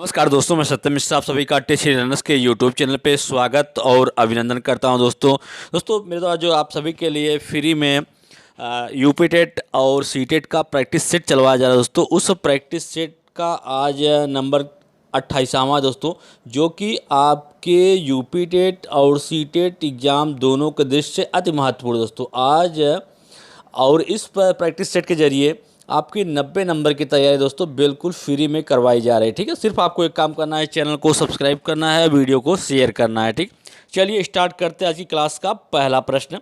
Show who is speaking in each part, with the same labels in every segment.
Speaker 1: नमस्कार दोस्तों, मैं सत्यम मिश्रा आप सभी का टेस्ट रनर्स के यूट्यूब चैनल पे स्वागत और अभिनंदन करता हूं। दोस्तों मेरे द्वारा जो आप सभी के लिए फ्री में यूपी टेट और सी टेट का प्रैक्टिस सेट चलवाया जा रहा है। दोस्तों उस प्रैक्टिस सेट का आज नंबर 28वां दोस्तों, जो कि आपके यूपी टेट और सी टेट एग्ज़ाम दोनों के दृष्टि से अति महत्वपूर्ण दोस्तों आज और इस प्रैक्टिस सेट के जरिए आपकी 90 नंबर की तैयारी दोस्तों बिल्कुल फ्री में करवाई जा रही है। ठीक है, सिर्फ आपको एक काम करना है, चैनल को सब्सक्राइब करना है, वीडियो को शेयर करना है। ठीक, चलिए स्टार्ट करते हैं आज की क्लास का पहला प्रश्न।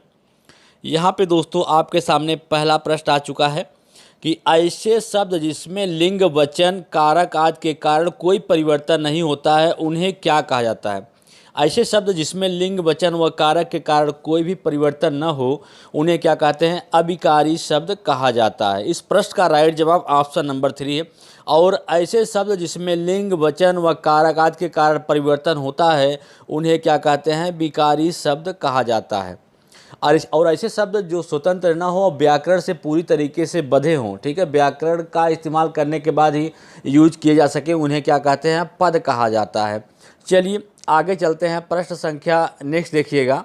Speaker 1: यहाँ पे दोस्तों आपके सामने पहला प्रश्न आ चुका है कि ऐसे शब्द जिसमें लिंग वचन कारक आदि के कारण कोई परिवर्तन नहीं होता है उन्हें क्या कहा जाता है। ऐसे शब्द जिसमें लिंग वचन व कारक के कारण कोई भी परिवर्तन न हो उन्हें क्या कहते हैं, अभिकारी शब्द कहा जाता है। इस प्रश्न का राइट जवाब ऑप्शन नंबर 3 है। और ऐसे शब्द जिसमें लिंग वचन व कारक आदि के कारण परिवर्तन होता है उन्हें क्या कहते हैं, विकारी शब्द कहा जाता है। और ऐसे शब्द जो स्वतंत्र न हो, व्याकरण से पूरी तरीके से बंधे हों, ठीक है, व्याकरण का इस्तेमाल करने के बाद ही यूज किए जा सके, उन्हें क्या कहते हैं, पद कहा जाता है। चलिए आगे चलते हैं। प्रश्न संख्या नेक्स्ट देखिएगा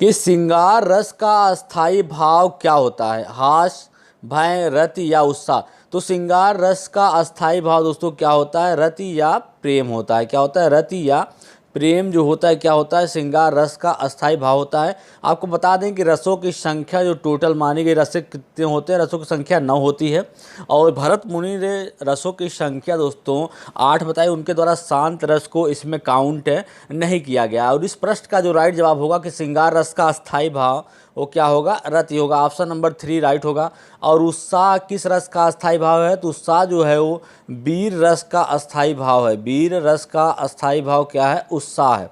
Speaker 1: कि श्रृंगार रस का अस्थाई भाव क्या होता है, हास, भय, रति या उत्साह। तो श्रृंगार रस का अस्थाई भाव दोस्तों क्या होता है, रति या प्रेम होता है। क्या होता है, रति या प्रेम जो होता है क्या होता है, श्रृंगार रस का अस्थाई भाव होता है। आपको बता दें कि रसों की संख्या जो टोटल मानी गई रस कितने होते हैं, रसों की संख्या 9 होती है। और भरत मुनि ने रसों की संख्या दोस्तों 8 बताई, उनके द्वारा शांत रस को इसमें काउंट नहीं किया गया। और इस प्रश्न का जो राइट जवाब होगा कि श्रृंगार रस का अस्थाई भाव वो क्या होगा, रति होगा। ऑप्शन नंबर 3 राइट होगा। और उत्साह किस रस का अस्थाई भाव है, तो उत्साह जो है वो वीर रस का अस्थाई भाव है। वीर रस का अस्थाई भाव क्या है, उत्साह है।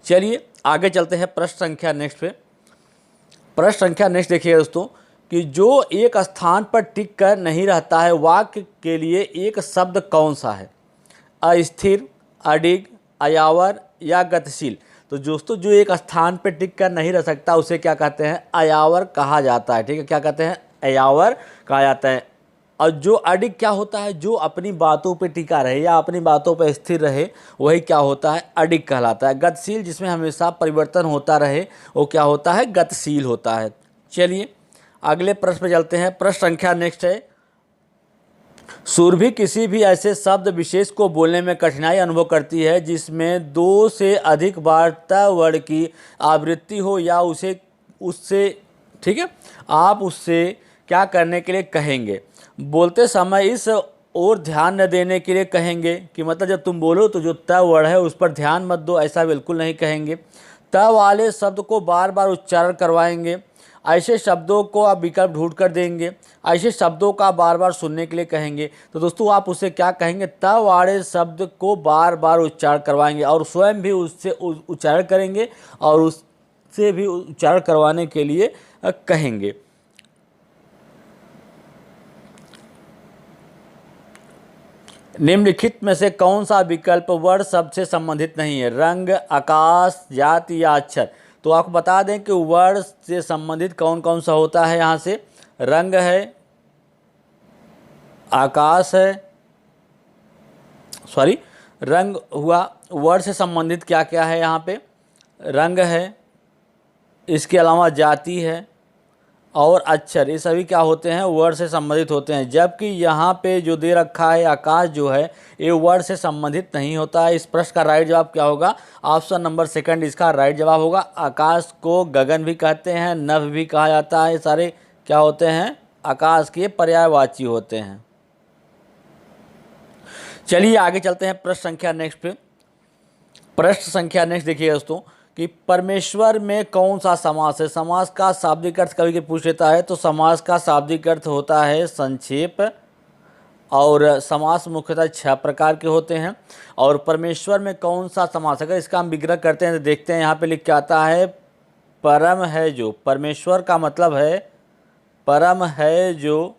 Speaker 1: चलिए आगे चलते हैं प्रश्न संख्या नेक्स्ट पे। प्रश्न संख्या नेक्स्ट देखिए दोस्तों कि जो एक स्थान पर टिक कर नहीं रहता है वाक्य के लिए एक शब्द कौन सा है, अस्थिर, अडिग, अयावर या गतिशील। तो दोस्तों जो एक स्थान पर टिक कर नहीं रह सकता उसे क्या कहते हैं, अयावर कहा जाता है। ठीक है, क्या कहते हैं, अयावर कहा जाता है। और जो अडिग क्या होता है, जो अपनी बातों पे टिका रहे या अपनी बातों पे स्थिर रहे वही क्या होता है, अडिग कहलाता है। गतिशील जिसमें हमेशा परिवर्तन होता रहे वो क्या होता है, गतिशील होता है। चलिए अगले प्रश्न पे चलते हैं। प्रश्न संख्या नेक्स्ट है, सुरभि किसी भी ऐसे शब्द विशेष को बोलने में कठिनाई अनुभव करती है जिसमें 2 से अधिक बार त वर्ण की आवृत्ति हो या उससे ठीक है, आप उससे क्या करने के लिए कहेंगे, बोलते समय इस और ध्यान न देने के लिए कहेंगे। कि मतलब जब तुम बोलो तो जो त वर्ण है उस पर ध्यान मत दो, ऐसा बिल्कुल नहीं कहेंगे। त वाले शब्द को बार बार उच्चारण करवाएंगे, ऐसे शब्दों को आप विकल्प ढूंढ कर देंगे, ऐसे शब्दों का बार बार सुनने के लिए कहेंगे। तो दोस्तों आप उससे क्या कहेंगे, त वाले शब्द को बार बार उच्चारण करवाएंगे और स्वयं भी उससे उच्चारण करेंगे और उससे भी उच्चारण करवाने के लिए कहेंगे। निम्नलिखित में से कौन सा विकल्प वर्ण शब्द से संबंधित नहीं है, रंग, आकाश, जाति या अक्षर। तो आपको बता दें कि वर्ण से संबंधित कौन कौन सा होता है, यहाँ से रंग है, आकाश है, सॉरी रंग हुआ। वर्ण से संबंधित क्या क्या है, यहाँ पे रंग है, इसके अलावा जाति है और अक्षर, ये सभी क्या होते हैं, वर्ड से संबंधित होते हैं। जबकि यहाँ पे जो दे रखा है आकाश जो है ये वर्ड से संबंधित नहीं होता है। इस प्रश्न का राइट जवाब क्या होगा, ऑप्शन नंबर 2 इसका राइट जवाब होगा। आकाश को गगन भी कहते हैं, नभ भी कहा जाता है, सारे क्या होते हैं, आकाश के पर्यायवाची होते हैं। चलिए आगे चलते हैं प्रश्न संख्या नेक्स्ट पे। प्रश्न संख्या नेक्स्ट देखिए दोस्तों कि परमेश्वर में कौन सा समास है। समास का शाब्दिक अर्थ कभी कभी पूछ लेता है, तो समास का शाब्दिक अर्थ होता है संक्षेप। और समास मुख्यतः 6 प्रकार के होते हैं। और परमेश्वर में कौन सा समास, अगर इसका हम विग्रह करते हैं तो देखते हैं यहाँ पे लिख के आता है परम है जो। परमेश्वर का मतलब है परम है जो,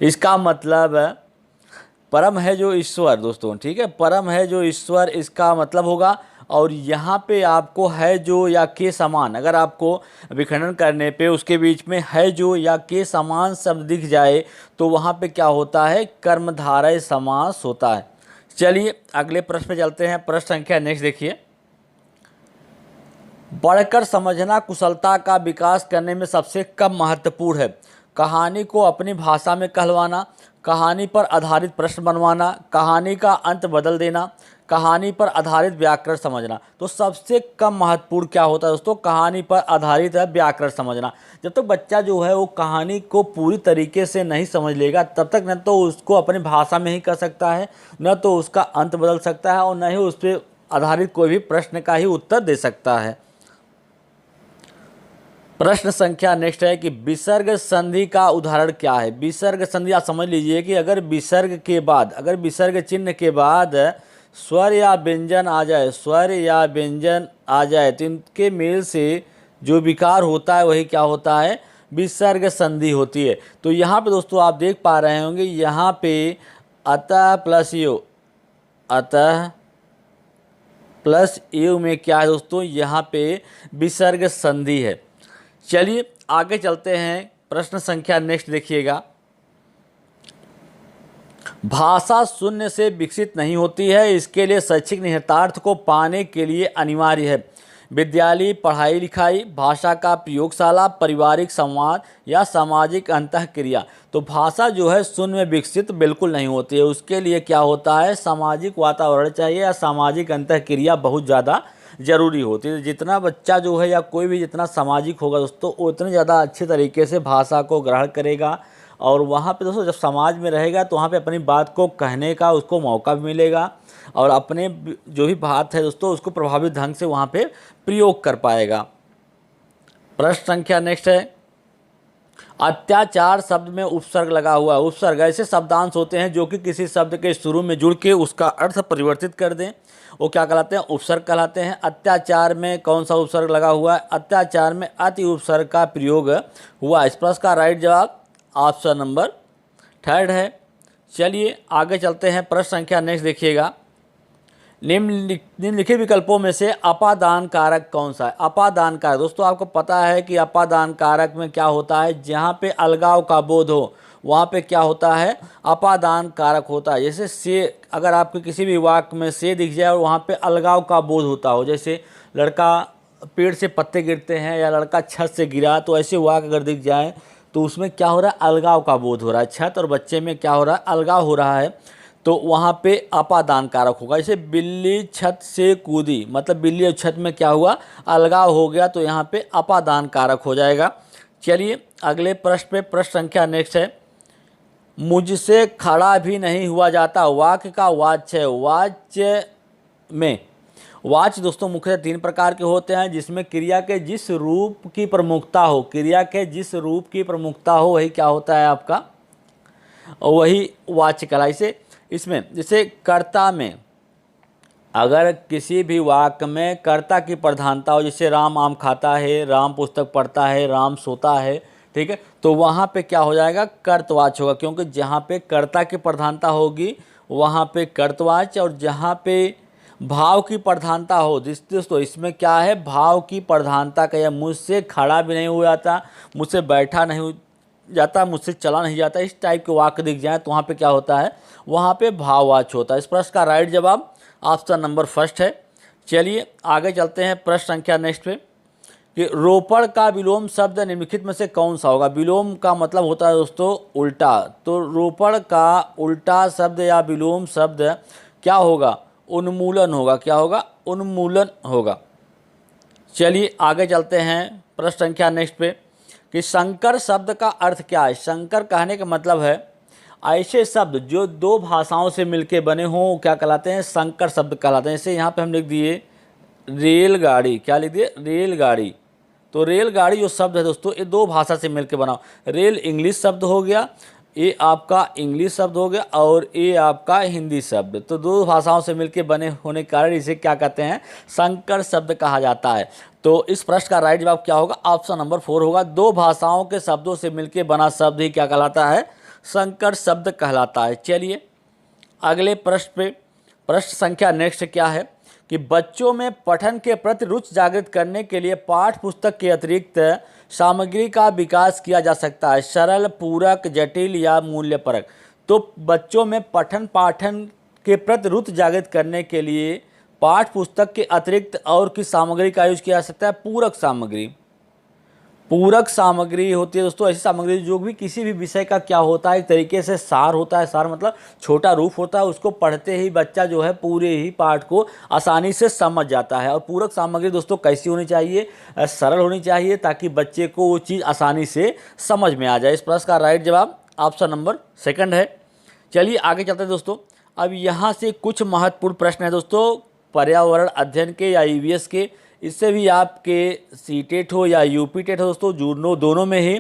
Speaker 1: इसका मतलब परम है जो ईश्वर दोस्तों, ठीक है, परम है जो ईश्वर इसका मतलब होगा। और यहाँ पे आपको है जो या के समान, अगर आपको विखंडन करने पे उसके बीच में है जो या के समान शब्द दिख जाए तो वहाँ पे क्या होता है, कर्मधारय समास होता है। चलिए अगले प्रश्न पे चलते हैं। प्रश्न संख्या नेक्स्ट देखिए, बढ़कर समझना कुशलता का विकास करने में सबसे कम महत्वपूर्ण है। कहानी को अपनी भाषा में कहलवाना, कहानी पर आधारित प्रश्न बनवाना, कहानी का अंत बदल देना, कहानी पर आधारित व्याकरण समझना। तो सबसे कम महत्वपूर्ण क्या होता है दोस्तों, कहानी पर आधारित है व्याकरण समझना। जब तक बच्चा जो है वो कहानी को पूरी तरीके से नहीं समझ लेगा तब तक न तो उसको अपनी भाषा में ही कर सकता है, न तो उसका अंत बदल सकता है, और न ही उस पर आधारित कोई भी प्रश्न का ही उत्तर दे सकता है। प्रश्न संख्या नेक्स्ट है कि विसर्ग संधि का उदाहरण क्या है। विसर्ग संधि आप समझ लीजिए कि अगर विसर्ग के बाद, अगर विसर्ग चिन्ह के बाद स्वर या व्यंजन आ जाए, स्वर या व्यंजन आ जाए तो इनके मेल से जो विकार होता है वही क्या होता है, विसर्ग संधि होती है। तो यहाँ पे दोस्तों आप देख पा रहे होंगे, यहाँ पे अतः प्लस यो, अतः प्लस यू में क्या है दोस्तों, यहाँ पे विसर्ग संधि है। चलिए आगे चलते हैं। प्रश्न संख्या नेक्स्ट देखिएगा, भाषा शून्य से विकसित नहीं होती है, इसके लिए शैक्षिक निहितार्थ को पाने के लिए अनिवार्य है विद्यालय पढ़ाई लिखाई, भाषा का प्रयोगशाला, पारिवारिक संवाद या सामाजिक अंतःक्रिया। तो भाषा जो है शून्य में विकसित बिल्कुल नहीं होती है, उसके लिए क्या होता है, सामाजिक वातावरण चाहिए या सामाजिक अंतःक्रिया बहुत ज़्यादा ज़रूरी होती है। जितना बच्चा जो है या कोई भी जितना सामाजिक होगा दोस्तों उतने ज़्यादा अच्छे तरीके से भाषा को ग्रहण करेगा, और वहाँ पे दोस्तों जब समाज में रहेगा तो वहाँ पे अपनी बात को कहने का उसको मौका भी मिलेगा, और अपने जो भी बात है दोस्तों उसको प्रभावित ढंग से वहाँ पे प्रयोग कर पाएगा। प्रश्न संख्या नेक्स्ट है, अत्याचार शब्द में उपसर्ग लगा हुआ है। उपसर्ग ऐसे शब्दांश होते हैं जो कि किसी शब्द के शुरू में जुड़ के उसका अर्थ परिवर्तित कर दें, वो क्या कहलाते हैं, उपसर्ग कहलाते हैं। अत्याचार में कौन सा उपसर्ग लगा हुआ है, अत्याचार में अति उपसर्ग का प्रयोग हुआ। इस प्रश्न का राइट जवाब ऑप्शन नंबर 3 है। चलिए आगे चलते हैं। प्रश्न संख्या नेक्स्ट देखिएगा, निम्नलिखित विकल्पों में से अपादान कारक कौन सा है। अपादान कारक दोस्तों आपको पता है कि अपादान कारक में क्या होता है, जहाँ पे अलगाव का बोध हो वहाँ पे क्या होता है, अपादान कारक होता है। जैसे से, अगर आपके किसी भी वाक्य में से दिख जाए और वहाँ पे अलगाव का बोध होता हो, जैसे लड़का पेड़ से पत्ते गिरते हैं या लड़का छत से गिरा, तो ऐसे वाक्य अगर दिख जाए तो उसमें क्या हो रहा है, अलगाव का बोध हो रहा है। छत और बच्चे में क्या हो रहा है, अलगाव हो रहा है, तो वहाँ पे अपादान कारक होगा। जैसे बिल्ली छत से कूदी, मतलब बिल्ली और छत में क्या हुआ, अलगाव हो गया, तो यहाँ पे अपादान कारक हो जाएगा। चलिए अगले प्रश्न पे, प्रश्न संख्या नेक्स्ट है, मुझसे खड़ा भी नहीं हुआ जाता। वाक्य का वाच्य, वाच्य में वाच्य दोस्तों मुख्यतः 3 प्रकार के होते हैं, जिसमें क्रिया के जिस रूप की प्रमुखता हो, क्रिया के जिस रूप की प्रमुखता हो वही क्या होता है आपका, वही वाच्य कहलाए। इसमें जैसे कर्ता में, अगर किसी भी वाक्य में कर्ता की प्रधानता हो, जैसे राम आम खाता है, राम पुस्तक पढ़ता है, राम सोता है, ठीक है, तो वहाँ पे क्या हो जाएगा, कर्तवाच्य होगा, क्योंकि जहाँ पे कर्ता की प्रधानता होगी वहाँ पे कर्तवाच्य, और जहाँ पे भाव की प्रधानता हो, दोस्तों इसमें क्या है, भाव की प्रधानता का, या मुझसे खड़ा भी नहीं हो जाता, मुझसे बैठा नहीं जाता, मुझसे चला नहीं जाता, इस टाइप के वाक्य दिख जाए तो वहाँ पे क्या होता है, वहाँ पे भाववाच्य होता है। इस प्रश्न का राइट जवाब ऑप्शन नंबर 1 है। चलिए आगे चलते हैं। प्रश्न संख्या नेक्स्ट पे, कि रोपड़ का विलोम शब्द निम्नलिखित में से कौन सा होगा। विलोम का मतलब होता है दोस्तों उल्टा, तो रोपड़ का उल्टा शब्द या विलोम शब्द क्या होगा, उन्मूलन होगा। क्या होगा, उन्मूलन होगा। चलिए आगे चलते हैं। प्रश्न संख्या नेक्स्ट पे, कि संकर शब्द का अर्थ क्या है। संकर कहने का मतलब है ऐसे शब्द जो 2 भाषाओं से मिलके बने हों, क्या कहलाते हैं, संकर शब्द कहलाते हैं। जैसे यहाँ पे हम लिख दिए रेलगाड़ी, क्या लिख दिए, रेलगाड़ी। तो रेलगाड़ी जो शब्द है दोस्तों ये 2 भाषा से मिलके बना। रेल इंग्लिश शब्द हो गया, ये आपका इंग्लिश शब्द हो गया, और ये आपका हिंदी शब्द, तो 2 भाषाओं से मिलके बने होने के कारण इसे क्या कहते हैं, संकर शब्द कहा जाता है। तो इस प्रश्न का राइट जवाब क्या होगा, ऑप्शन नंबर 4 होगा। 2 भाषाओं के शब्दों से मिलके बना शब्द ही क्या कहलाता है, संकर शब्द कहलाता है। चलिए अगले प्रश्न पे, प्रश्न संख्या नेक्स्ट क्या है, कि बच्चों में पठन के प्रति रुचि जागृत करने के लिए पाठ्य पुस्तक के अतिरिक्त सामग्री का विकास किया जा सकता है, सरल, पूरक, जटिल या मूल्यपरक। तो बच्चों में पठन पाठन के प्रति रुचि जागृत करने के लिए पाठ्य पुस्तक के अतिरिक्त और किस सामग्री का यूज किया जा सकता है? पूरक सामग्री। पूरक सामग्री होती है दोस्तों ऐसी सामग्री जो भी किसी भी विषय का क्या होता है, एक तरीके से सार होता है। सार मतलब छोटा रूप होता है, उसको पढ़ते ही बच्चा जो है पूरे ही पाठ को आसानी से समझ जाता है। और पूरक सामग्री दोस्तों कैसी होनी चाहिए? सरल होनी चाहिए, ताकि बच्चे को वो चीज़ आसानी से समझ में आ जाए। इस प्रश्न का राइट जवाब ऑप्शन नंबर सेकंड है। चलिए आगे चलते हैं दोस्तों। अब यहाँ से कुछ महत्वपूर्ण प्रश्न है दोस्तों, पर्यावरण अध्ययन के या ईवीएस के। इससे भी आपके सीटेट हो या यूपीटेट हो दोस्तों, दोनों में ही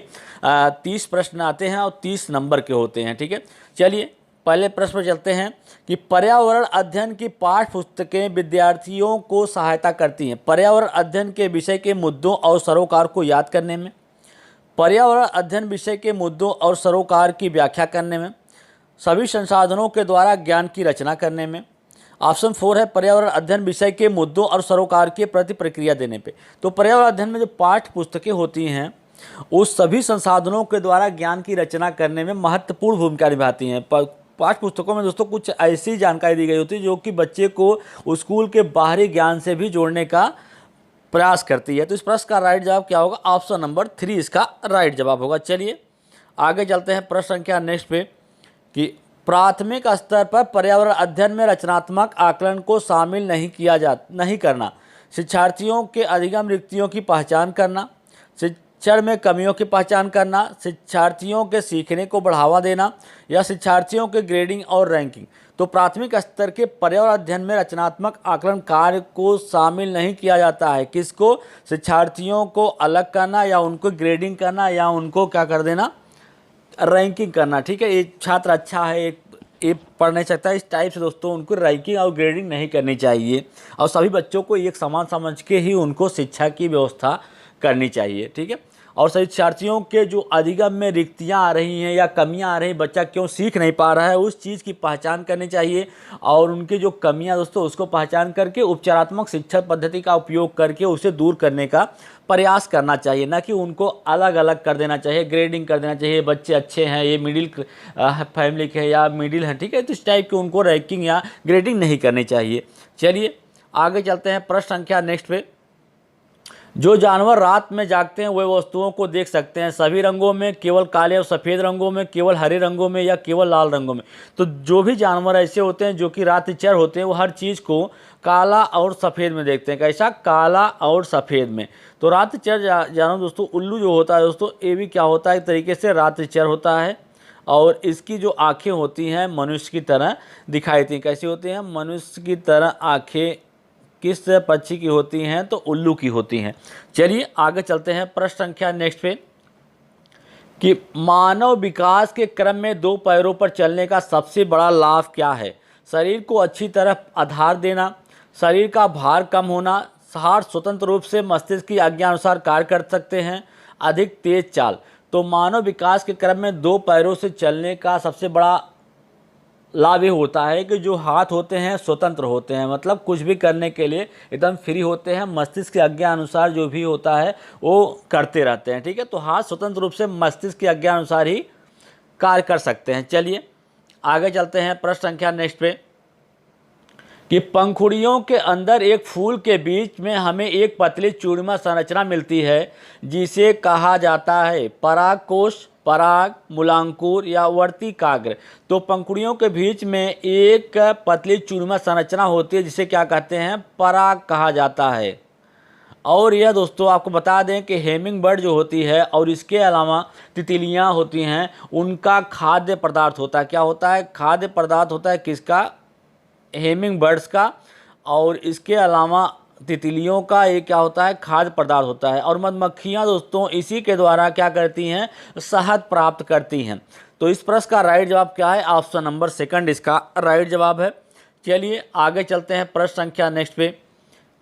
Speaker 1: 30 प्रश्न आते हैं और 30 नंबर के होते हैं। ठीक है, चलिए पहले प्रश्न पर चलते हैं कि पर्यावरण अध्ययन की पाठ्य पुस्तकें विद्यार्थियों को सहायता करती हैं पर्यावरण अध्ययन के विषय के मुद्दों और सरोकार को याद करने में, पर्यावरण अध्ययन विषय के मुद्दों और सरोकार की व्याख्या करने में, सभी संसाधनों के द्वारा ज्ञान की रचना करने में। ऑप्शन 4 है पर्यावरण अध्ययन विषय के मुद्दों और सरोकार के प्रति प्रतिक्रिया देने पे। तो पर्यावरण अध्ययन में जो पाठ्य पुस्तकें होती हैं उस सभी संसाधनों के द्वारा ज्ञान की रचना करने में महत्वपूर्ण भूमिका निभाती हैं। पाठ्य पुस्तकों में दोस्तों कुछ ऐसी जानकारी दी गई होती है जो कि बच्चे को स्कूल के बाहरी ज्ञान से भी जोड़ने का प्रयास करती है। तो इस प्रश्न का राइट जवाब क्या होगा? ऑप्शन नंबर 3 इसका राइट जवाब होगा। चलिए आगे चलते हैं प्रश्न संख्या नेक्स्ट पे कि प्राथमिक स्तर पर पर्यावरण अध्ययन में रचनात्मक आकलन को शामिल नहीं करना, शिक्षार्थियों के अधिगम रिक्तियों की पहचान करना, शिक्षण में कमियों की पहचान करना, शिक्षार्थियों के सीखने को बढ़ावा देना या शिक्षार्थियों के ग्रेडिंग और रैंकिंग। तो प्राथमिक स्तर के पर्यावरण अध्ययन में रचनात्मक आकलन कार्य को शामिल नहीं किया जाता है। किसको? शिक्षार्थियों को अलग करना या उनको ग्रेडिंग करना या उनको क्या कर देना? रैंकिंग करना। ठीक है, एक छात्र अच्छा है, एक पढ़ नहीं सकता, इस टाइप से दोस्तों उनको रैंकिंग और ग्रेडिंग नहीं करनी चाहिए और सभी बच्चों को एक समान समझ के ही उनको शिक्षा की व्यवस्था करनी चाहिए। ठीक है, और सभी शिक्षार्थियों के जो अधिगम में रिक्तियां आ रही हैं या कमियां आ रही हैं, बच्चा क्यों सीख नहीं पा रहा है, उस चीज़ की पहचान करनी चाहिए और उनकी जो कमियां दोस्तों उसको पहचान करके उपचारात्मक शिक्षा पद्धति का उपयोग करके उसे दूर करने का प्रयास करना चाहिए, ना कि उनको अलग अलग कर देना चाहिए, ग्रेडिंग कर देना चाहिए। बच्चे अच्छे हैं, ये मिडिल फैमिली के हैं या मिडिल हैं, ठीक है, तो इस टाइप के उनको रैंकिंग या ग्रेडिंग नहीं करनी चाहिए। चलिए आगे चलते हैं प्रश्न संख्या नेक्स्ट पे। जो जानवर रात में जागते हैं वे वस्तुओं को देख सकते हैं सभी रंगों में, केवल काले और सफ़ेद रंगों में, केवल हरे रंगों में या केवल लाल रंगों में। तो जो भी जानवर ऐसे होते हैं जो कि रात्रिचर होते हैं वो हर चीज़ को काला और सफ़ेद में देखते हैं। कैसा? काला और सफ़ेद में। तो रात्रिचर जानवर दोस्तों उल्लू जो होता है दोस्तों, ये भी क्या होता है? एक तरीके से रात्रिचर होता है और इसकी जो आँखें होती हैं मनुष्य की तरह दिखाई देती हैं। कैसी होती हैं? मनुष्य की तरह आँखें किस पक्षी की होती हैं? तो उल्लू की होती हैं। चलिए आगे चलते हैं प्रश्न संख्या नेक्स्ट पे कि मानव विकास के क्रम में 2 पैरों पर चलने का सबसे बड़ा लाभ क्या है? शरीर को अच्छी तरह आधार देना, शरीर का भार कम होना, हाथ स्वतंत्र रूप से मस्तिष्क की आज्ञा अनुसार कार्य कर सकते हैं, अधिक तेज चाल। तो मानव विकास के क्रम में 2 पैरों से चलने का सबसे बड़ा लाभ ये होता है कि जो हाथ होते हैं स्वतंत्र होते हैं, मतलब कुछ भी करने के लिए एकदम फ्री होते हैं, मस्तिष्क की आज्ञा अनुसार जो भी होता है वो करते रहते हैं। ठीक है, तो हाथ स्वतंत्र रूप से मस्तिष्क की आज्ञा अनुसार ही कार्य कर सकते हैं। चलिए आगे चलते हैं प्रश्न संख्या नेक्स्ट पे कि पंखुड़ियों के अंदर एक फूल के बीच में हमें एक पतली चूड़िमा संरचना मिलती है जिसे कहा जाता है परागकोश, पराग, मूलांकुर या वर्तिकाग्र। तो पंखुड़ियों के बीच में एक पतली चूड़िमा संरचना होती है जिसे क्या कहते हैं? पराग कहा जाता है। और यह दोस्तों आपको बता दें कि हेमिंग बर्ड जो होती है और इसके अलावा तितलियां होती हैं उनका खाद्य पदार्थ होता है। क्या होता है? खाद्य पदार्थ होता है किसका? हेमिंग बर्ड्स का। और इसके अलावा तितलियों का ये क्या होता है? खाद्य पदार्थ होता है। और मधुमक्खियाँ दोस्तों इसी के द्वारा क्या करती हैं? शहद प्राप्त करती हैं। तो इस प्रश्न का राइट जवाब क्या है? ऑप्शन नंबर सेकंड इसका राइट जवाब है। चलिए आगे चलते हैं प्रश्न संख्या नेक्स्ट पे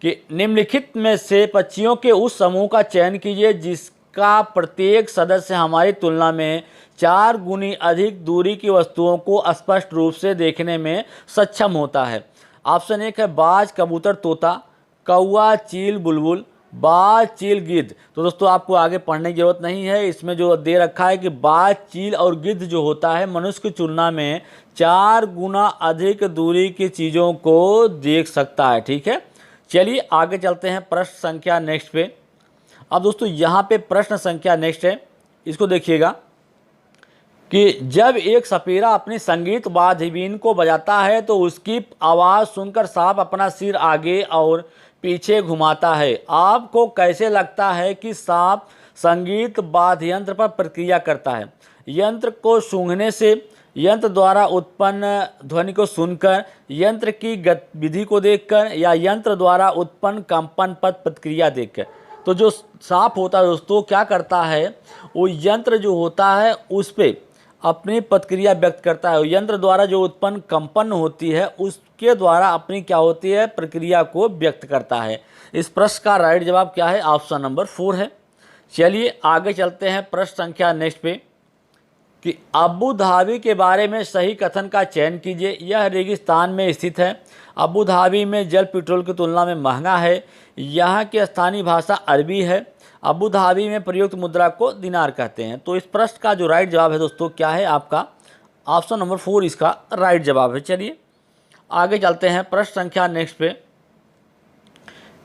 Speaker 1: कि निम्नलिखित में से पक्षियों के उस समूह का चयन कीजिए जिसका प्रत्येक सदस्य हमारी तुलना में 4 गुनी अधिक दूरी की वस्तुओं को स्पष्ट रूप से देखने में सक्षम होता है। ऑप्शन एक है बाज, कबूतर, तोता, कौवा, चील, बुलबुल, बाज, चील, गिद्ध। तो दोस्तों आपको आगे पढ़ने की जरूरत नहीं है, इसमें जो दे रखा है कि बाज, चील और गिद्ध जो होता है मनुष्य की तुलना में 4 गुना अधिक दूरी की चीज़ों को देख सकता है। ठीक है, चलिए आगे चलते हैं प्रश्न संख्या नेक्स्ट पे। अब दोस्तों यहाँ पे प्रश्न संख्या नेक्स्ट है, इसको देखिएगा कि जब एक सपेरा अपनी संगीत वाद्य बीन को बजाता है तो उसकी आवाज़ सुनकर सांप अपना सिर आगे और पीछे घुमाता है। आपको कैसे लगता है कि सांप संगीत वाद्य यंत्र पर प्रतिक्रिया करता है? यंत्र को सूंघने से, यंत्र द्वारा उत्पन्न ध्वनि को सुनकर, यंत्र की गतिविधि को देखकर, या यंत्र द्वारा उत्पन्न कंपन पर प्रतिक्रिया देखकर? तो जो सांप होता है दोस्तों क्या करता है, वो यंत्र जो होता है उस पर अपनी प्रतिक्रिया व्यक्त करता है। यंत्र द्वारा जो उत्पन्न कंपन होती है उसके द्वारा अपनी क्या होती है, प्रक्रिया को व्यक्त करता है। इस प्रश्न का राइट जवाब क्या है? ऑप्शन नंबर 4 है। चलिए आगे चलते हैं प्रश्न संख्या नेक्स्ट पे कि अबू धाबी के बारे में सही कथन का चयन कीजिए। यह रेगिस्तान में स्थित है। अबू धाबी में जल पेट्रोल की तुलना में महंगा है। यहाँ की स्थानीय भाषा अरबी है। अबू धाबी में प्रयुक्त मुद्रा को दिनार कहते हैं। तो इस प्रश्न का जो राइट जवाब है दोस्तों क्या है आपका? ऑप्शन नंबर 4 इसका राइट जवाब है। चलिए आगे चलते हैं प्रश्न संख्या नेक्स्ट पे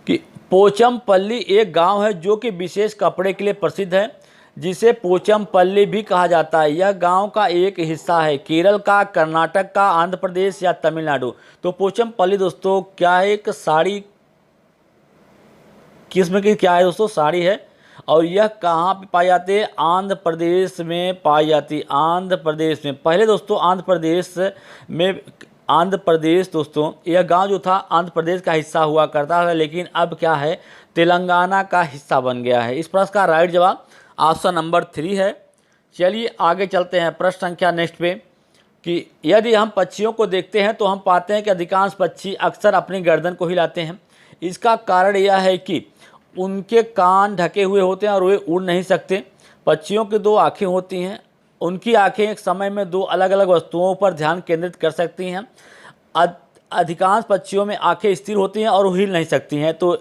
Speaker 1: कि पोचमपल्ली एक गांव है जो कि विशेष कपड़े के लिए प्रसिद्ध है, जिसे पोचमपल्ली भी कहा जाता है। यह गांव का एक हिस्सा है केरल का, कर्नाटक का, आंध्र प्रदेश या तमिलनाडु। तो पोचमपल्ली दोस्तों क्या है? एक साड़ी किस्म की क्या है दोस्तों? साड़ी है। और यह कहाँ पे पाई जाती है? आंध्र प्रदेश में पाई जाती है। आंध्र प्रदेश में पहले दोस्तों आंध्र प्रदेश दोस्तों यह गांव जो था आंध्र प्रदेश का हिस्सा हुआ करता था, लेकिन अब क्या है, तेलंगाना का हिस्सा बन गया है। इस प्रश्न का राइट जवाब ऑप्शन नंबर 3 है। चलिए आगे चलते हैं प्रश्न संख्या नेक्स्ट पे कि यदि हम पक्षियों को देखते हैं तो हम पाते हैं कि अधिकांश पक्षी अक्सर अपनी गर्दन को हिलाते हैं। इसका कारण यह है कि उनके कान ढके हुए होते हैं और वे उड़ नहीं सकते। पक्षियों की 2 आँखें होती हैं। उनकी आँखें एक समय में 2 अलग अलग वस्तुओं पर ध्यान केंद्रित कर सकती हैं। अधिकांश पक्षियों में आँखें स्थिर होती हैं और वो हिल नहीं सकती हैं। तो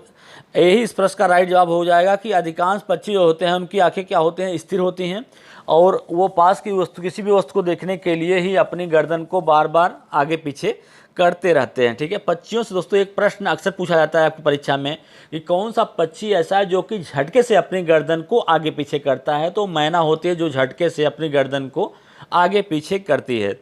Speaker 1: यही इस प्रश्न का राइट जवाब हो जाएगा कि अधिकांश पक्षी जो होते हैं उनकी आँखें क्या होते हैं? स्थिर होती हैं और वो पास की वस्तु, किसी भी वस्तु को देखने के लिए ही अपनी गर्दन को बार बार आगे पीछे करते रहते हैं। ठीक है, पक्षियों से दोस्तों एक प्रश्न अक्सर पूछा जाता है आपकी परीक्षा में कि कौन सा पक्षी ऐसा है जो कि झटके से अपनी गर्दन को आगे पीछे करता है? तो मैना होती है जो झटके से अपनी गर्दन को आगे पीछे करती है।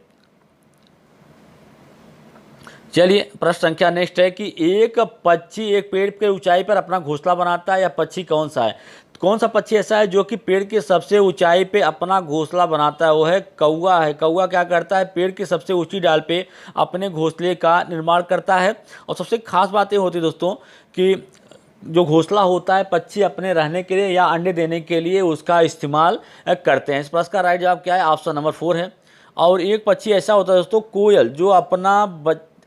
Speaker 1: चलिए प्रश्न संख्या नेक्स्ट है कि एक पक्षी एक पेड़ के ऊंचाई पर अपना घोंसला बनाता है। यह पक्षी कौन सा है? कौन सा पक्षी ऐसा है जो कि पेड़ की सबसे ऊंचाई पे अपना घोंसला बनाता है? वो है कौवा है। कौवा क्या करता है? पेड़ की सबसे ऊंची डाल पे अपने घोंसले का निर्माण करता है। और सबसे खास बात ये होती है दोस्तों कि जो घोंसला होता है पक्षी अपने रहने के लिए या अंडे देने के लिए उसका इस्तेमाल करते हैं। इस प्रश्न का राइट जवाब क्या है? ऑप्शन नंबर 4 है। और एक पक्षी ऐसा होता है दोस्तों कोयल, जो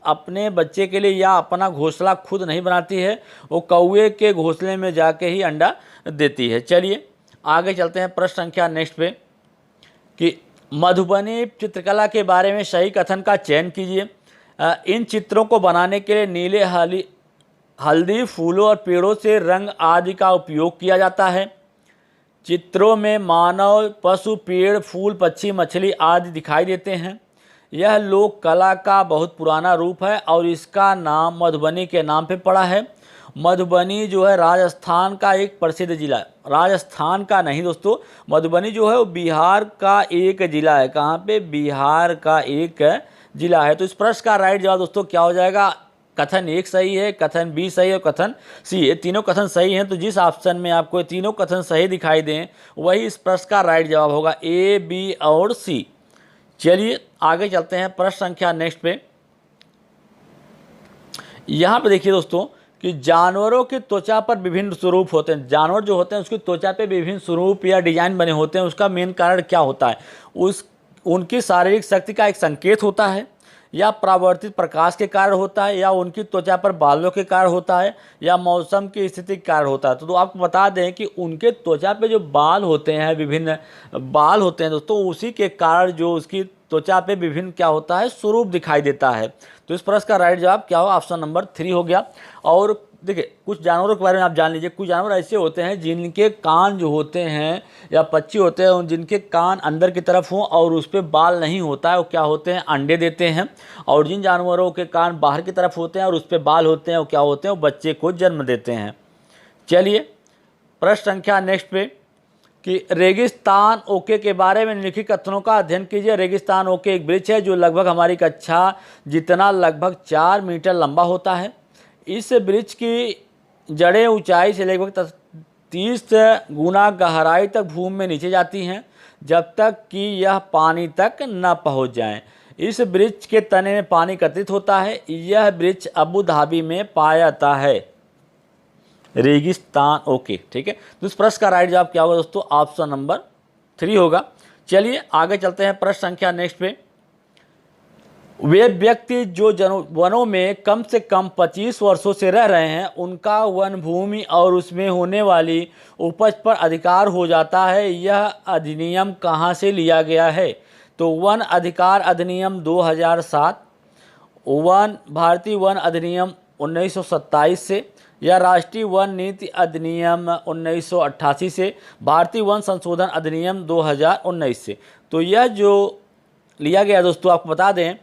Speaker 1: अपने बच्चे के लिए या अपना घोंसला खुद नहीं बनाती है, वो कौवे के घोंसले में जाके ही अंडा देती है। चलिए आगे चलते हैं प्रश्न संख्या नेक्स्ट पे कि मधुबनी चित्रकला के बारे में सही कथन का चयन कीजिए। इन चित्रों को बनाने के लिए नीले हल्दी, फूलों और पेड़ों से रंग आदि का उपयोग किया जाता है। चित्रों में मानव, पशु, पेड़, फूल, पक्षी, मछली आदि दिखाई देते हैं। यह लोक कला का बहुत पुराना रूप है और इसका नाम मधुबनी के नाम पे पड़ा है। मधुबनी जो है राजस्थान का एक प्रसिद्ध जिला है। राजस्थान का नहीं दोस्तों, मधुबनी जो है वो बिहार का एक जिला है। कहाँ पे? बिहार का एक जिला है। तो इस प्रश्न का राइट जवाब दोस्तों क्या हो जाएगा? कथन 1 सही है, कथन बी सही है और कथन सी है। तीनों कथन सही हैं। तो जिस ऑप्शन में आपको ये तीनों कथन सही दिखाई दें वही इस प्रश्न का राइट जवाब होगा, ए, बी और सी। चलिए आगे चलते हैं प्रश्न संख्या नेक्स्ट पे। यहाँ पे देखिए दोस्तों कि जानवरों की त्वचा पर विभिन्न स्वरूप होते हैं। जानवर जो होते हैं उसकी त्वचा पे विभिन्न स्वरूप या डिजाइन बने होते हैं। उसका मेन कारण क्या होता है? उनकी शारीरिक शक्ति का एक संकेत होता है, या परावर्तित प्रकाश के कारण होता है, या उनकी त्वचा पर बालों के कारण होता है, या मौसम की स्थिति के कारण होता है। तो आपको बता दें कि उनके त्वचा पे जो बाल होते हैं, विभिन्न बाल होते हैं दोस्तों, उसी के कारण जो उसकी त्वचा पे विभिन्न क्या होता है, स्वरूप दिखाई देता है। तो इस प्रश्न का राइट जवाब क्या होगा, ऑप्शन नंबर 3 हो गया। और देखिए कुछ जानवरों के बारे में आप जान लीजिए। कुछ जानवर ऐसे होते हैं जिनके कान जो होते हैं या पक्षी होते हैं जिनके कान अंदर की तरफ हों और उस पर बाल नहीं होता है, वो क्या होते हैं, अंडे देते हैं। और जिन जानवरों के कान बाहर की तरफ होते हैं और उस पर बाल होते हैं, वो क्या होते हैं, वो बच्चे को जन्म देते हैं। चलिए प्रश्न संख्या नेक्स्ट पे कि रेगिस्तान ओके के बारे में निम्नलिखित कथनों का अध्ययन कीजिए। रेगिस्तान ओके एक वृक्ष है जो लगभग हमारी कक्षा जितना लगभग 4 मीटर लंबा होता है। इस वृक्ष की जड़ें ऊंचाई से लगभग 30 गुना गहराई तक भूमि में नीचे जाती हैं जब तक कि यह पानी तक न पहुंच जाएं। इस वृक्ष के तने में पानी एकत्रित होता है। यह वृक्ष अबू धाबी में पाया जाता है। रेगिस्तान ओके, ठीक है। तो इस प्रश्न का राइट जवाब क्या होगा दोस्तों, ऑप्शन नंबर 3 होगा। चलिए आगे चलते हैं प्रश्न संख्या नेक्स्ट पे। वे व्यक्ति जो वनों में कम से कम 25 वर्षों से रह रहे हैं उनका वन भूमि और उसमें होने वाली उपज पर अधिकार हो जाता है। यह अधिनियम कहाँ से लिया गया है, तो वन अधिकार अधिनियम 2007, भारतीय वन अधिनियम 1927 से, या राष्ट्रीय वन नीति अधिनियम 1988 से, भारतीय वन संशोधन अधिनियम 2019 से। तो यह जो लिया गया दोस्तों, आपको बता दें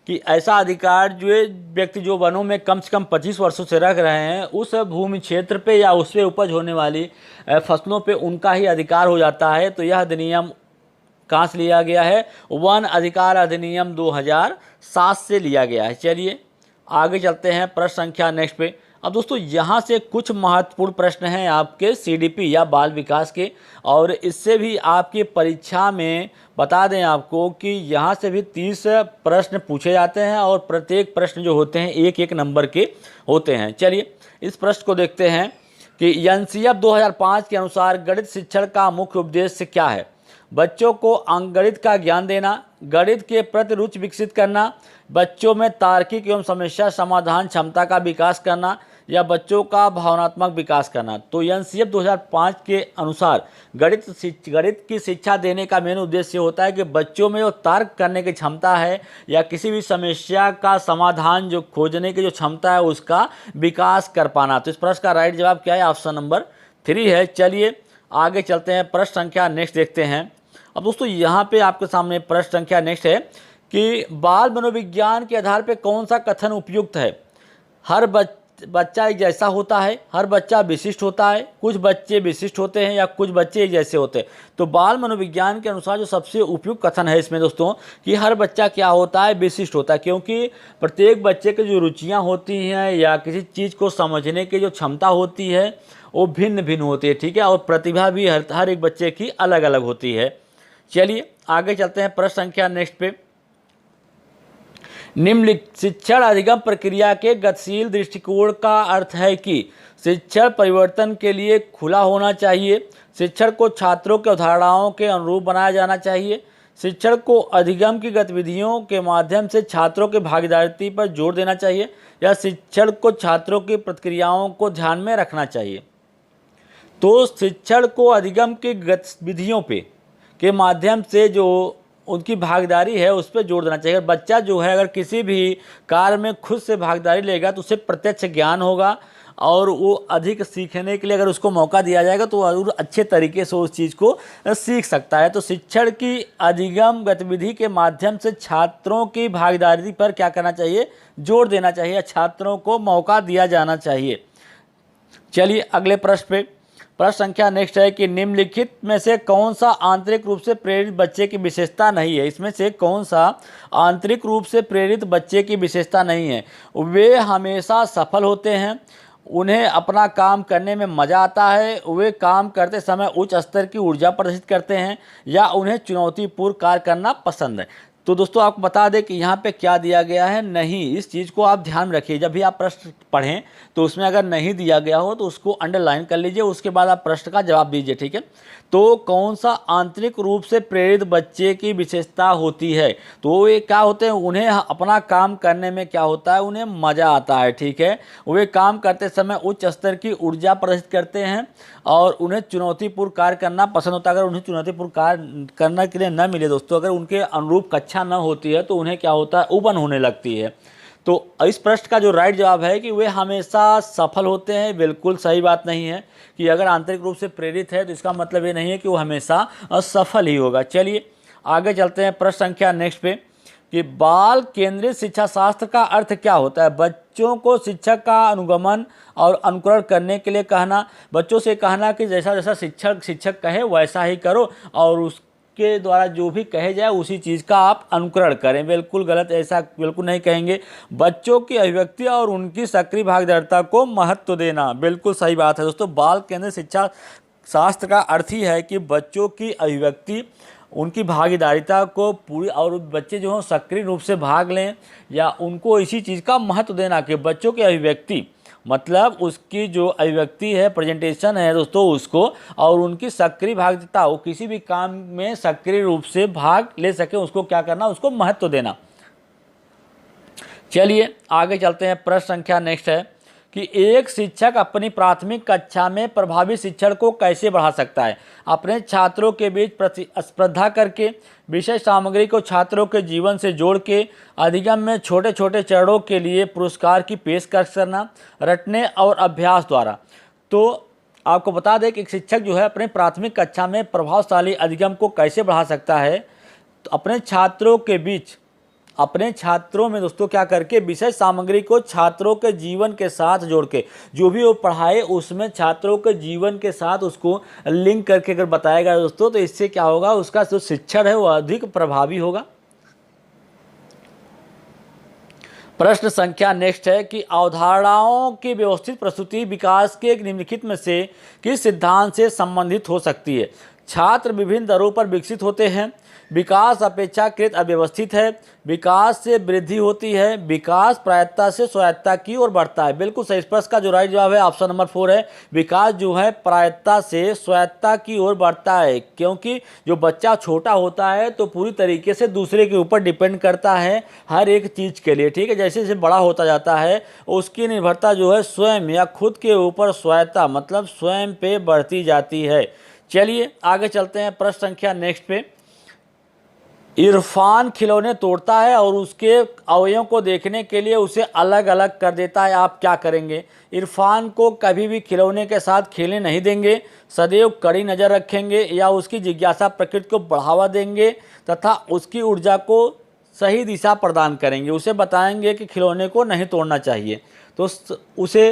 Speaker 1: कि ऐसा अधिकार जो व्यक्ति जो वनों में कम से कम 25 वर्षों से रह रहे हैं उस भूमि क्षेत्र पे या उस पे उपज होने वाली फसलों पे उनका ही अधिकार हो जाता है। तो यह अधिनियम कहाँ से लिया गया है, वन अधिकार अधिनियम 2007 से लिया गया है। चलिए आगे चलते हैं प्रश्न संख्या नेक्स्ट पे। अब दोस्तों यहाँ से कुछ महत्वपूर्ण प्रश्न हैं आपके सीडीपी या बाल विकास के, और इससे भी आपकी परीक्षा में बता दें आपको कि यहाँ से भी 30 प्रश्न पूछे जाते हैं और प्रत्येक प्रश्न जो होते हैं एक एक नंबर के होते हैं। चलिए इस प्रश्न को देखते हैं कि एनसीएफ 2005 के अनुसार गणित शिक्षण का मुख्य उद्देश्य क्या है। बच्चों को अंकगणित का ज्ञान देना, गणित के प्रति रुचि विकसित करना, बच्चों में तार्किक एवं समस्या समाधान क्षमता का विकास करना, या बच्चों का भावनात्मक विकास करना। तो एनसीएफ 2005 के अनुसार गणित की शिक्षा देने का मेन उद्देश्य होता है कि बच्चों में जो तर्क करने की क्षमता है या किसी भी समस्या का समाधान जो खोजने की जो क्षमता है उसका विकास कर पाना। तो इस प्रश्न का राइट जवाब क्या है, ऑप्शन नंबर 3 है। चलिए आगे चलते हैं, प्रश्न संख्या नेक्स्ट देखते हैं। अब दोस्तों यहाँ पे आपके सामने प्रश्न संख्या नेक्स्ट है कि बाल मनोविज्ञान के आधार पर कौन सा कथन उपयुक्त है। हर बच्चा एक जैसा होता है, हर बच्चा विशिष्ट होता है, कुछ बच्चे विशिष्ट होते हैं या कुछ बच्चे एक जैसे होते हैं। तो बाल मनोविज्ञान के अनुसार जो सबसे उपयुक्त कथन है इसमें दोस्तों कि हर बच्चा क्या होता है, विशिष्ट होता है, क्योंकि प्रत्येक बच्चे की जो रुचियां होती हैं या किसी चीज़ को समझने की जो क्षमता होती है वो भिन्न भिन्न होती है, ठीक है। और प्रतिभा भी हर एक बच्चे की अलग अलग होती है। चलिए आगे चलते हैं प्रश्न संख्या नेक्स्ट पे। निम्नलिखित शिक्षण अधिगम प्रक्रिया के गतिशील दृष्टिकोण का अर्थ है कि शिक्षण परिवर्तन के लिए खुला होना चाहिए, शिक्षण को छात्रों के अवधारणाओं के अनुरूप बनाया जाना चाहिए, शिक्षण को अधिगम की गतिविधियों के माध्यम से छात्रों की भागीदारी पर जोर देना चाहिए, या शिक्षण को छात्रों की प्रतिक्रियाओं को ध्यान में रखना चाहिए। तो शिक्षण को अधिगम की गतिविधियों के माध्यम से जो उनकी भागीदारी है उस पर जोर देना चाहिए। बच्चा जो है अगर किसी भी कार्य में खुद से भागीदारी लेगा तो उसे प्रत्यक्ष ज्ञान होगा और वो अधिक सीखने के लिए अगर उसको मौका दिया जाएगा तो और अच्छे तरीके से उस चीज़ को सीख सकता है। तो शिक्षण की अधिगम गतिविधि के माध्यम से छात्रों की भागीदारी पर क्या करना चाहिए, जोर देना चाहिए, छात्रों को मौका दिया जाना चाहिए। चलिए अगले प्रश्न पे। प्रश्न संख्या नेक्स्ट है कि निम्नलिखित में से कौन सा आंतरिक रूप से प्रेरित बच्चे की विशेषता नहीं है। इसमें से कौन सा आंतरिक रूप से प्रेरित बच्चे की विशेषता नहीं है। वे हमेशा सफल होते हैं, उन्हें अपना काम करने में मज़ा आता है, वे काम करते समय उच्च स्तर की ऊर्जा प्रदर्शित करते हैं, या उन्हें चुनौतीपूर्ण कार्य करना पसंद है। तो दोस्तों आपको बता दें कि यहाँ पे क्या दिया गया है, नहीं। इस चीज़ को आप ध्यान रखिए, जब भी आप प्रश्न पढ़ें तो उसमें अगर नहीं दिया गया हो तो उसको अंडरलाइन कर लीजिए, उसके बाद आप प्रश्न का जवाब दीजिए, ठीक है। तो कौन सा आंतरिक रूप से प्रेरित बच्चे की विशेषता होती है, तो ये क्या होते हैं, उन्हें अपना काम करने में क्या होता है, उन्हें मज़ा आता है, ठीक है। वे काम करते समय उच्च स्तर की ऊर्जा प्रदर्शित करते हैं और उन्हें चुनौतीपूर्ण कार्य करना पसंद होता है। अगर उन्हें चुनौतीपूर्ण कार्य करने के लिए न मिले दोस्तों, अगर उनके अनुरूप कक्षा अच्छा न होती है तो उन्हें क्या होता है, उबन होने लगती है। तो इस प्रश्न का जो राइट जवाब है कि वे हमेशा सफल होते हैं। बिल्कुल सही बात नहीं है कि अगर आंतरिक रूप से प्रेरित है तो इसका मतलब ये नहीं है कि वो हमेशा असफल ही होगा। चलिए आगे चलते हैं प्रश्न संख्या नेक्स्ट पे कि बाल केंद्रित शिक्षा शास्त्र का अर्थ क्या होता है। बच्चों को शिक्षक का अनुगमन और अनुकरण करने के लिए कहना, बच्चों से कहना कि जैसा जैसा शिक्षक कहे वैसा ही करो और उसके द्वारा जो भी कहे जाए उसी चीज़ का आप अनुकरण करें। बिल्कुल गलत, ऐसा बिल्कुल नहीं कहेंगे। बच्चों की अभिव्यक्ति और उनकी सक्रिय भागीदारिता को महत्व देना, बिल्कुल सही बात है दोस्तों। बाल केंद्रित शिक्षा शास्त्र का अर्थ ही है कि बच्चों की अभिव्यक्ति, उनकी भागीदारिता को पूरी, और बच्चे जो हों सक्रिय रूप से भाग लें या उनको इसी चीज़ का महत्व देना कि बच्चों की अभिव्यक्ति मतलब उसकी जो अभिव्यक्ति है, प्रेजेंटेशन है दोस्तों उसको, और उनकी सक्रिय भागीदारिता, वो किसी भी काम में सक्रिय रूप से भाग ले सके उसको क्या करना, उसको महत्व देना। चलिए आगे चलते हैं। प्रश्न संख्या नेक्स्ट है कि एक शिक्षक अपनी प्राथमिक कक्षा में प्रभावी शिक्षण को कैसे बढ़ा सकता है। अपने छात्रों के बीच प्रतिस्पर्धा करके, विषय सामग्री को छात्रों के जीवन से जोड़ के, अधिगम में छोटे छोटे चरणों के लिए पुरस्कार की पेशकश करना, रटने और अभ्यास द्वारा। तो आपको बता दें कि एक शिक्षक जो है अपने प्राथमिक कक्षा में प्रभावशाली अधिगम को कैसे बढ़ा सकता है, तो अपने छात्रों के बीच, अपने छात्रों में दोस्तों क्या करके विषय सामग्री को छात्रों के जीवन के साथ जोड़ के, जो भी वो पढ़ाए उसमें छात्रों के जीवन के साथ उसको लिंक करके अगर बताएगा दोस्तों, तो इससे क्या होगा, उसका जो शिक्षण है वो अधिक प्रभावी होगा। प्रश्न संख्या नेक्स्ट है कि अवधारणाओं की व्यवस्थित प्रस्तुति विकास के एक निम्नलिखित में से किस सिद्धांत से संबंधित हो सकती है। छात्र विभिन्न दरों पर विकसित होते हैं, विकास अपेक्षाकृत अव्यवस्थित है, विकास से वृद्धि होती है, विकास प्रायत्ता से स्वायत्ता की ओर बढ़ता है। बिल्कुल सही। इस प्रश्न का जो राइट जवाब है ऑप्शन नंबर 4 है। विकास जो है प्रायत्ता से स्वायत्ता की ओर बढ़ता है, क्योंकि जो बच्चा छोटा होता है तो पूरी तरीके से दूसरे के ऊपर डिपेंड करता है हर एक चीज़ के लिए, ठीक है। जैसे जैसे बड़ा होता जाता है उसकी निर्भरता जो है स्वयं या खुद के ऊपर स्वायत्ता मतलब स्वयं पे बढ़ती जाती है। चलिए आगे चलते हैं प्रश्न संख्या नेक्स्ट पे। इरफान खिलौने तोड़ता है और उसके अवयवों को देखने के लिए उसे अलग अलग कर देता है, आप क्या करेंगे। इरफान को कभी भी खिलौने के साथ खेलने नहीं देंगे, सदैव कड़ी नज़र रखेंगे या उसकी जिज्ञासा प्रकृति को बढ़ावा देंगे तथा उसकी ऊर्जा को सही दिशा प्रदान करेंगे। उसे बताएंगे कि खिलौने को नहीं तोड़ना चाहिए। तो उसे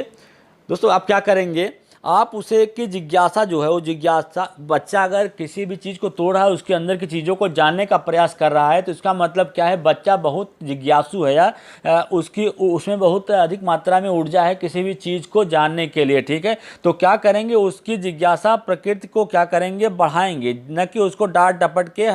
Speaker 1: दोस्तों आप क्या करेंगे, आप उसे की जिज्ञासा जो है वो जिज्ञासा, बच्चा अगर किसी भी चीज़ को तोड़ रहा है, उसके अंदर की चीज़ों को जानने का प्रयास कर रहा है, तो इसका मतलब क्या है, बच्चा बहुत जिज्ञासु है या उसमें बहुत अधिक मात्रा में ऊर्जा है किसी भी चीज़ को जानने के लिए, ठीक है। तो क्या करेंगे, उसकी जिज्ञासा प्रकृति को क्या करेंगे, बढ़ाएंगे, न कि उसको डांट डपट के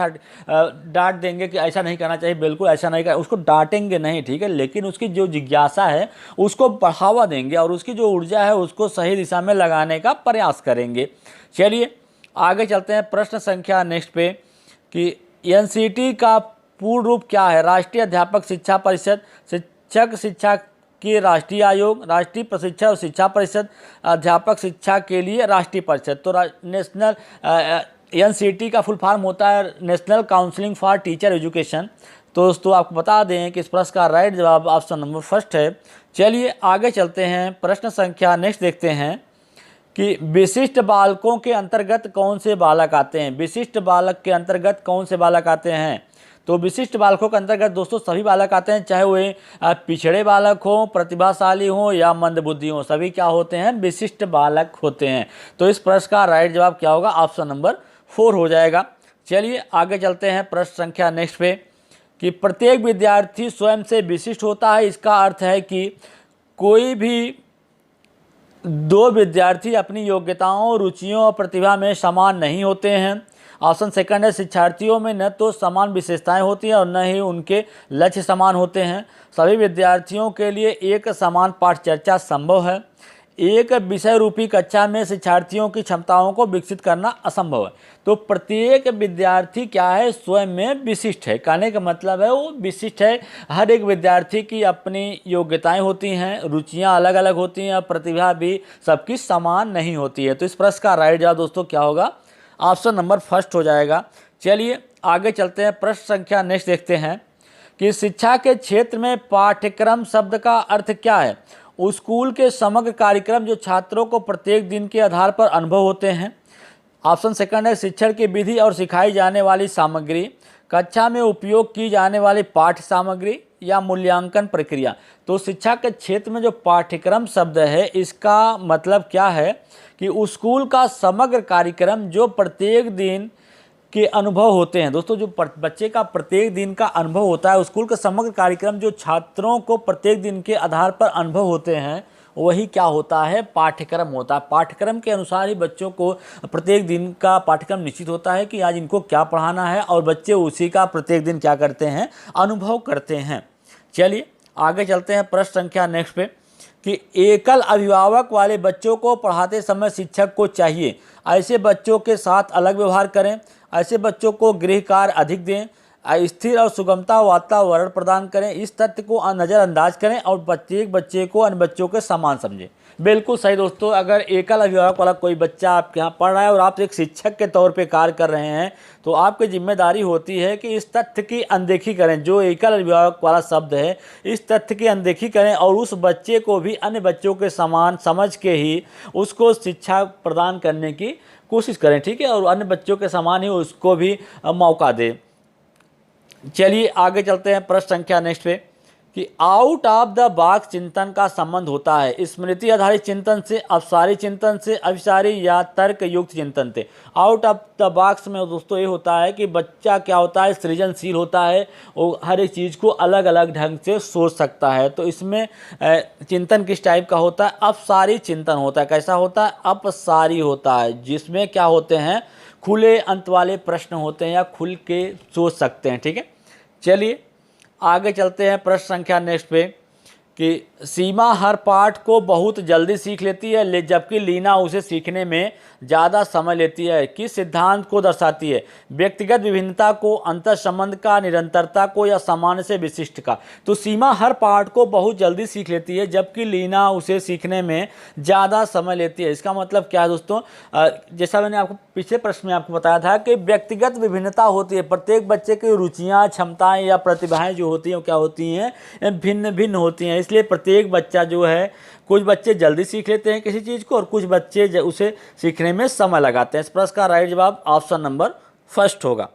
Speaker 1: डांट देंगे कि ऐसा नहीं करना चाहिए, बिल्कुल ऐसा नहीं करना, उसको डांटेंगे नहीं, ठीक है। लेकिन उसकी जो जिज्ञासा है उसको बढ़ावा देंगे और उसकी जो ऊर्जा है उसको सही दिशा में लगाने का प्रयास करेंगे। चलिए आगे चलते हैं प्रश्न संख्या नेक्स्ट पे कि एनसीटी का पूर्ण रूप क्या है। राष्ट्रीय अध्यापक शिक्षा परिषद, शिक्षक शिक्षा की राष्ट्रीय आयोग, राष्ट्रीय प्रशिक्षण और शिक्षा परिषद, अध्यापक शिक्षा के लिए राष्ट्रीय परिषद। तो नेशनल एनसीटी का फुल फॉर्म होता है national counselling for teacher education. तो दोस्तों आपको बता दें कि इस प्रश्न का राइट जवाब ऑप्शन नंबर फर्स्ट है। चलिए आगे चलते हैं प्रश्न संख्या नेक्स्ट देखते हैं कि विशिष्ट बालकों के अंतर्गत कौन से बालक आते हैं। विशिष्ट बालक के अंतर्गत कौन से बालक आते हैं। तो विशिष्ट बालकों के अंतर्गत दोस्तों सभी बालक आते हैं, चाहे वे पिछड़े बालक हों, प्रतिभाशाली हों या मंदबुद्धि हों, सभी क्या होते हैं, विशिष्ट बालक होते हैं। तो इस प्रश्न का राइट जवाब क्या होगा, ऑप्शन नंबर 4 हो जाएगा। चलिए आगे चलते हैं प्रश्न संख्या नेक्स्ट पे कि प्रत्येक विद्यार्थी स्वयं से विशिष्ट होता है। इसका अर्थ है कि कोई भी दो विद्यार्थी अपनी योग्यताओं, रुचियों और प्रतिभा में समान नहीं होते हैं। ऑप्शन सेकंड है, शिक्षार्थियों में न तो समान विशेषताएं होती हैं और न ही उनके लक्ष्य समान होते हैं। सभी विद्यार्थियों के लिए एक समान पाठ चर्चा संभव है। एक विषय रूपी कक्षा में शिक्षार्थियों की क्षमताओं को विकसित करना असंभव है। तो प्रत्येक विद्यार्थी क्या है, स्वयं में विशिष्ट है। कहने का मतलब है वो विशिष्ट है। हर एक विद्यार्थी की अपनी योग्यताएं होती हैं, रुचियां अलग अलग होती हैं और प्रतिभा भी सबकी समान नहीं होती है। तो इस प्रश्न का राइट जवाब दोस्तों क्या होगा, ऑप्शन नंबर फर्स्ट हो जाएगा। चलिए आगे चलते हैं, प्रश्न संख्या नेक्स्ट देखते हैं कि शिक्षा के क्षेत्र में पाठ्यक्रम शब्द का अर्थ क्या है। स्कूल के समग्र कार्यक्रम जो छात्रों को प्रत्येक दिन के आधार पर अनुभव होते हैं। ऑप्शन सेकंड है शिक्षण की विधि और सिखाई जाने वाली सामग्री, कक्षा में उपयोग की जाने वाली पाठ्य सामग्री या मूल्यांकन प्रक्रिया। तो शिक्षा के क्षेत्र में जो पाठ्यक्रम शब्द है इसका मतलब क्या है कि स्कूल का समग्र कार्यक्रम जो प्रत्येक दिन के अनुभव होते हैं। दोस्तों जो बच्चे का प्रत्येक दिन का अनुभव होता है, स्कूल का समग्र कार्यक्रम जो छात्रों को प्रत्येक दिन के आधार पर अनुभव होते हैं, वही क्या होता है, पाठ्यक्रम होता है। पाठ्यक्रम के अनुसार ही बच्चों को प्रत्येक दिन का पाठ्यक्रम निश्चित होता है कि आज इनको क्या पढ़ाना है, और बच्चे उसी का प्रत्येक दिन क्या करते हैं, अनुभव करते हैं। चलिए आगे चलते हैं, प्रश्न संख्या नेक्स्ट पे कि एकल अभिभावक वाले बच्चों को पढ़ाते समय शिक्षक को चाहिए ऐसे बच्चों के साथ अलग व्यवहार करें, ऐसे बच्चों को गृह कार्य अधिक दें, स्थिर और सुगमता वातावरण प्रदान करें, इस तथ्य को नज़रअंदाज करें और प्रत्येक बच्चे को अन्य बच्चों के समान समझें। बिल्कुल सही दोस्तों, अगर एकल अभिभावक वाला कोई बच्चा आपके यहाँ पढ़ रहा है और आप एक शिक्षक के तौर पे कार्य कर रहे हैं, तो आपकी जिम्मेदारी होती है कि इस तथ्य की अनदेखी करें, जो एकल अभिभावक वाला शब्द है इस तथ्य की अनदेखी करें और उस बच्चे को भी अन्य बच्चों के समान समझ के ही उसको शिक्षा प्रदान करने की कोशिश करें, ठीक है, और अन्य बच्चों के समान ही उसको भी मौका दें। चलिए आगे चलते हैं, प्रश्न संख्या नेक्स्ट पे कि आउट ऑफ द बॉक्स चिंतन का संबंध होता है स्मृति आधारित चिंतन से, अवसारी चिंतन से, अभिसारी या तर्क युक्त चिंतन से। आउट ऑफ द बॉक्स में दोस्तों ये होता है कि बच्चा क्या होता है, सृजनशील होता है, वो हर एक चीज़ को अलग अलग ढंग से सोच सकता है। तो इसमें चिंतन किस टाइप का होता है, अपसारी चिंतन होता है। कैसा होता है, अपसारी होता है, जिसमें क्या होते हैं, खुले अंत वाले प्रश्न होते हैं या खुल के सोच सकते हैं, ठीक है। चलिए आगे चलते हैं, प्रश्न संख्या नेक्स्ट पे कि सीमा हर पाठ को बहुत जल्दी सीख लेती है जबकि लीना उसे सीखने में ज़्यादा समय लेती है। किस सिद्धांत को दर्शाती है, व्यक्तिगत विभिन्नता को, अंतर संबंध का, निरंतरता को या सामान्य से विशिष्ट का। तो सीमा हर पाठ को बहुत जल्दी सीख लेती है जबकि लीना उसे सीखने में ज़्यादा समय लेती है। इसका मतलब क्या है दोस्तों, जैसा मैंने आपको पिछले प्रश्न में आपको बताया था कि व्यक्तिगत विभिन्नता होती है, प्रत्येक बच्चे की रुचियाँ, क्षमताएँ या प्रतिभाएँ जो होती हैं वो क्या होती हैं, भिन्न भिन्न होती हैं। इसलिए प्रत्येक बच्चा जो है, कुछ बच्चे जल्दी सीख लेते हैं किसी चीज़ को और कुछ बच्चे उसे सीखने में समय लगाते हैं। इस प्रश्न का राइट जवाब ऑप्शन नंबर फर्स्ट होगा।